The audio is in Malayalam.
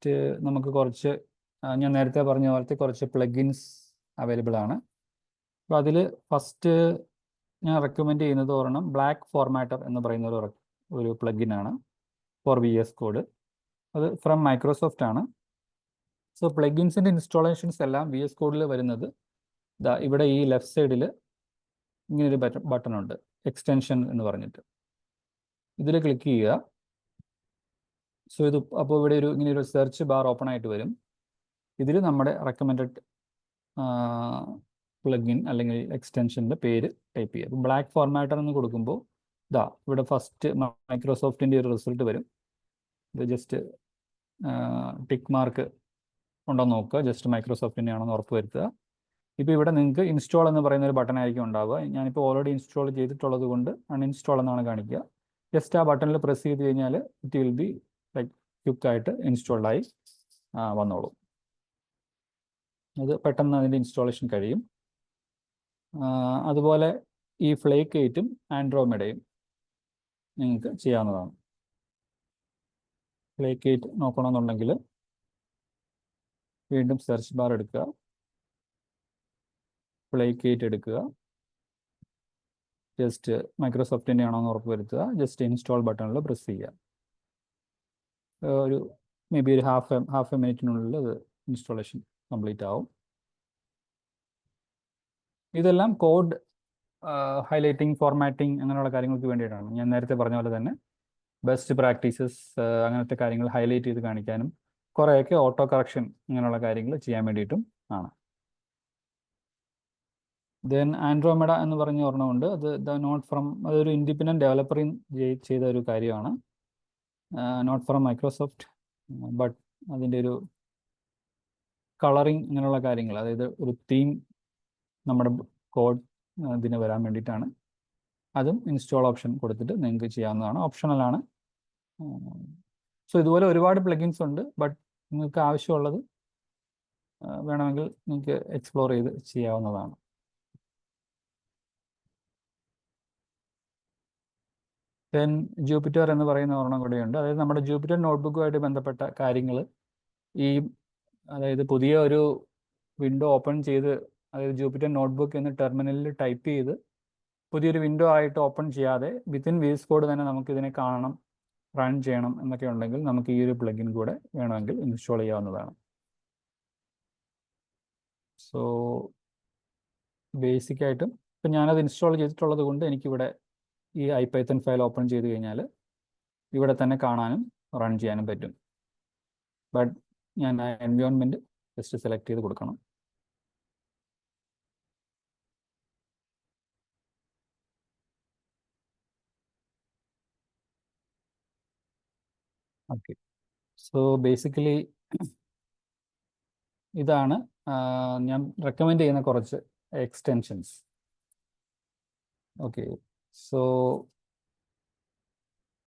നെക്സ്റ്റ് നമുക്ക് കുറച്ച് ഞാൻ നേരത്തെ പറഞ്ഞ പോലത്തെ കുറച്ച് പ്ലഗിൻസ് അവൈലബിൾ ആണ്. അപ്പോൾ അതിൽ ഫസ്റ്റ് ഞാൻ റെക്കമെൻഡ് ചെയ്യുന്നത് ഒരെണ്ണം ബ്ലാക്ക് ഫോർമാറ്റർ എന്ന് പറയുന്ന ഒരു പ്ലഗിനാണ് ഫോർ VS കോഡ്. അത് ഫ്രം മൈക്രോസോഫ്റ്റ് ആണ്. സോ പ്ലഗിൻസിൻ്റെ ഇൻസ്റ്റാളേഷൻസ് എല്ലാം VS കോഡിൽ വരുന്നത് ഇവിടെ ഈ ലെഫ്റ്റ് സൈഡിൽ ഇങ്ങനൊരു ബട്ടൺ ഉണ്ട്, എക്സ്റ്റൻഷൻ എന്ന് പറഞ്ഞിട്ട്. ഇതിൽ ക്ലിക്ക് ചെയ്യുക. സോ ഇത് അപ്പോൾ ഇവിടെ ഇങ്ങനെ ഒരു സെർച്ച് ബാർ ഓപ്പൺ ആയിട്ട് വരും. ഇതിൽ നമ്മുടെ റെക്കമെൻഡഡ് പ്ലഗിൻ അല്ലെങ്കിൽ എക്സ്റ്റൻഷൻ്റെ പേര് ടൈപ്പ് ചെയ്യുക. അപ്പോൾ ബ്ലാക്ക് ഫോർമാറ്റർ എന്ന് കൊടുക്കുമ്പോൾ ഇവിടെ ഫസ്റ്റ് മൈക്രോസോഫ്റ്റിൻ്റെ ഒരു റിസൾട്ട് വരും. ഇത് ജസ്റ്റ് ടിക്ക് മാർക്ക് ഉണ്ടോ നോക്കുക, ജസ്റ്റ് മൈക്രോസോഫ്റ്റിൻ്റെ ആണെന്ന് ഉറപ്പ് വരുത്തുക. ഇപ്പോൾ ഇവിടെ നിങ്ങൾക്ക് ഇൻസ്റ്റാൾ എന്ന് പറയുന്ന ഒരു ബട്ടൺ ആയിരിക്കും ഉണ്ടാവുക. ഞാനിപ്പോൾ ഓൾറെഡി ഇൻസ്റ്റാൾ ചെയ്തിട്ടുള്ളത് കൊണ്ട് അൺഇൻസ്റ്റാൾ എന്നാണ് കാണിക്കുക. ജസ്റ്റ് ആ ബട്ടണിൽ പ്രസ് ചെയ്ത് കഴിഞ്ഞാൽ ഇറ്റ് വിൽ ബി ലൈക്ക് ക്വിക്കായിട്ട് ഇൻസ്റ്റാൾഡായി വന്നോളും. അത് പെട്ടെന്ന് അതിൻ്റെ ഇൻസ്റ്റാളേഷൻ കഴിയും. അതുപോലെ ഈ ഫ്ലേക്ക് 8ഉം ആൻഡ്രോമേഡയും നിങ്ങൾക്ക് ചെയ്യാവുന്നതാണ്. ഫ്ലേക്ക് 8 നോക്കണമെന്നുണ്ടെങ്കിൽ വീണ്ടും സെർച്ച് ബാർ എടുക്കുക, ഫ്ലേക്ക് 8 എടുക്കുക, ജസ്റ്റ് മൈക്രോസോഫ്റ്റിൻ്റെ ആണോ എന്ന് ഉറപ്പ് വരുത്തുക, ജസ്റ്റ് ഇൻസ്റ്റാൾ ബട്ടണിൽ പ്രസ് ചെയ്യുക. ഒരു മേ ബി ഒരു ഹാഫ് എ മിനിറ്റിനുള്ളിൽ അത് ഇൻസ്റ്റാളേഷൻ കംപ്ലീറ്റ് ആവും. ഇതെല്ലാം കോഡ് ഹൈലൈറ്റിംഗ്, ഫോർമാറ്റിംഗ് അങ്ങനെയുള്ള കാര്യങ്ങൾക്ക് വേണ്ടിയിട്ടാണ്. ഞാൻ നേരത്തെ പറഞ്ഞ പോലെ തന്നെ ബെസ്റ്റ് പ്രാക്ടീസസ് അങ്ങനത്തെ കാര്യങ്ങൾ ഹൈലൈറ്റ് ചെയ്ത് കാണിക്കാനും കുറേയൊക്കെ ഓട്ടോ കറക്ഷൻ അങ്ങനെയുള്ള കാര്യങ്ങൾ ചെയ്യാൻ വേണ്ടിയിട്ടും ആണ്. ദെൻ ആൻഡ്രോമേഡ എന്ന് പറഞ്ഞ ഒരെണ്ണമുണ്ട്. അതൊരു ഇൻഡിപെൻഡൻറ്റ് ഡെവലപ്പറിൽ ചെയ്ത ഒരു കാര്യമാണ്, നോട്ട് ഫ്രം മൈക്രോസോഫ്റ്റ്. ബട്ട് അതിൻ്റെ ഒരു കളറിങ് അങ്ങനെയുള്ള കാര്യങ്ങൾ, അതായത് ഒരു തീം നമ്മുടെ കോഡ് ഇതിന് വരാൻ വേണ്ടിയിട്ടാണ്. അതും ഇൻസ്റ്റാൾ ഓപ്ഷൻ കൊടുത്തിട്ട് നിങ്ങൾക്ക് ചെയ്യാവുന്നതാണ്, ഓപ്ഷണലാണ്. സോ ഇതുപോലെ ഒരുപാട് പ്ലഗിൻസ് ഉണ്ട്. ബട്ട് നിങ്ങൾക്ക് ആവശ്യമുള്ളത് വേണമെങ്കിൽ നിങ്ങൾക്ക് എക്സ്പ്ലോർ ചെയ്ത് ചെയ്യാവുന്നതാണ്. ദെൻ ജൂപ്പിറ്റർ എന്ന് പറയുന്ന ഒരെണ്ണം കൂടെയുണ്ട്. അതായത് നമ്മുടെ ജൂപ്പിറ്റർ നോട്ട്ബുക്കുമായിട്ട് ബന്ധപ്പെട്ട കാര്യങ്ങൾ അതായത് പുതിയ ഒരു വിൻഡോ ഓപ്പൺ ചെയ്ത്, അതായത് ജൂപ്പിറ്റർ നോട്ട്ബുക്ക് എന്ന് ടെർമിനലിൽ ടൈപ്പ് ചെയ്ത് പുതിയൊരു വിൻഡോ ആയിട്ട് ഓപ്പൺ ചെയ്യാതെ വിത്തിൻ VS കോഡ് തന്നെ നമുക്ക് ഇതിനെ കാണണം, റൺ ചെയ്യണം എന്നൊക്കെ ഉണ്ടെങ്കിൽ നമുക്ക് ഈ ഒരു പ്ലഗിൻ കൂടെ വേണമെങ്കിൽ ഇൻസ്റ്റാൾ ചെയ്യാവുന്നതാണ്. സോ ബേസിക്കായിട്ടും ഇപ്പം ഞാനത് ഇൻസ്റ്റാൾ ചെയ്തിട്ടുള്ളത് കൊണ്ട് എനിക്കിവിടെ ഈ IPython ഫയൽ ഓപ്പൺ ചെയ്ത് കഴിഞ്ഞാൽ ഇവിടെ തന്നെ കാണാനും റൺ ചെയ്യാനും പറ്റും. ബട്ട് ഞാൻ ആ എൻവയോൺമെൻറ്റ് ജസ്റ്റ് സെലക്ട് ചെയ്ത് കൊടുക്കണം. ഓക്കെ, സോ ബേസിക്കലി ഇതാണ് ഞാൻ റെക്കമെൻഡ് ചെയ്യുന്ന കുറച്ച് എക്സ്റ്റൻഷൻസ്. Okay, so